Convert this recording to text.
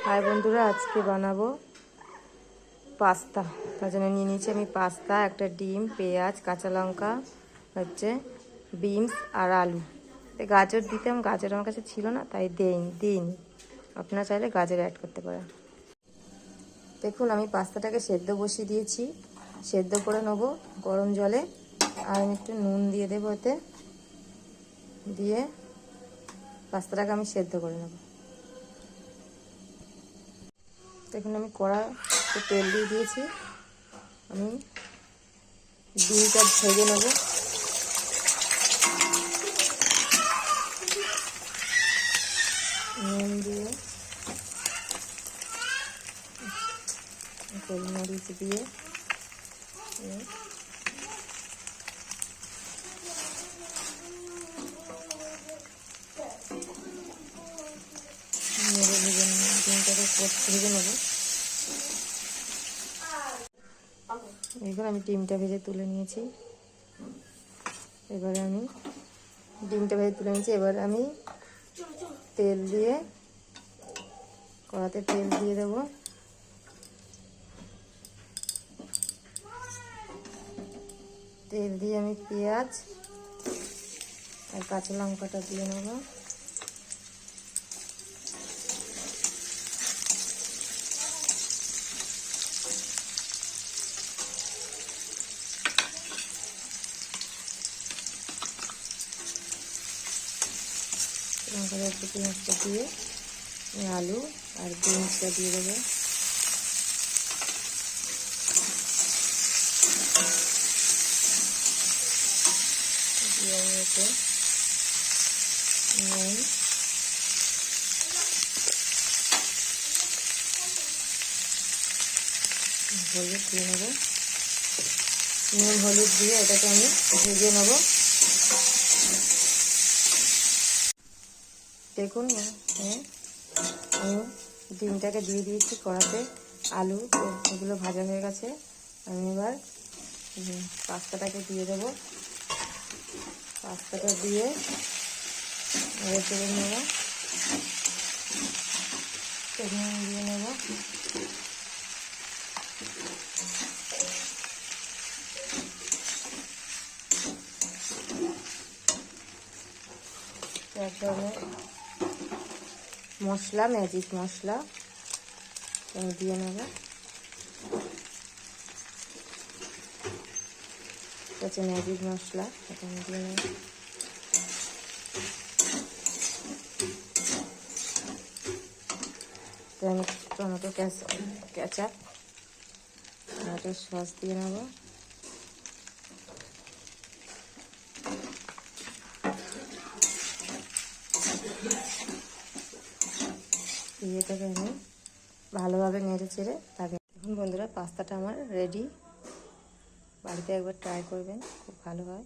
High বন্ধুরা, আজকে বানাবো পাস্তা। তার জন্য নিয়ে নিয়েছি আমি পাস্তা, একটা ডিম, পেঁয়াজ, কাঁচা লঙ্কা, হচ্ছে বিনস আর আলু। গাজর দিতাম, গাজর আমার কাছে ছিল না তাই দিইনি। আপনারা চাইলে গাজর অ্যাড করতে পারেন। দেখুন, আমি পাস্তাটাকে সেদ্ধ বসিয়ে দিয়েছি, সেদ্ধ করে নেবো গরম জলে। আর আমি একটু নুন দিয়ে দেবো এতে, দিয়ে পাস্তাটাকে আমি সেদ্ধ করে নেব। দেখুন, আমি কড়াতে তেল দিয়ে দিয়েছি। আমি ডিমটা ভেজে নেব। নুন দিয়ে, গোলমরিচ দিয়ে ডিমটাকে ভেজে নেব। এবার আমি ডিমটা ভেজে তুলে নিয়েছি। এবারে আমি তেল দিয়ে, কড়াতে তেল দিয়ে দেবো। তেল দিয়ে আমি পেঁয়াজ আর কাঁচা লঙ্কাটা দিয়ে নেব। লঙ্কাটা একটু পেঁয়াজটা দিয়ে আলু আর বিনসটা দিয়ে দেবো। দিয়ে আমি এতে নুন, হলুদ দিয়ে নেবো। নুন হলুদ দিয়ে এটাকে আমি ভেজে নেব। দেখুন, আমি ডিমটাকে দিয়ে দিয়েছি কড়াতে, আলু এগুলো ভাজা হয়ে গেছে। আমি এবার পাস্তাটাকে দিয়ে দেবো। পাস্তাটা দিয়ে রেখে নেব, দিয়ে নেব। এক ধরনের মশলা, ম্যাজিক মশলা আমি দিয়ে নেব। হচ্ছে ম্যাজিক মশলা, এটা আমি দিয়ে নেব। আমি টমেটো কেচাপ, টমেটো সস দিয়ে নেব। এটাকে আমি ভালোভাবে নেড়ে চেড়ে তাকে, এখন বন্ধুরা পাস্তাটা আমার রেডি। বাড়িতে একবার ট্রাই করবেন, খুব ভালো হয়।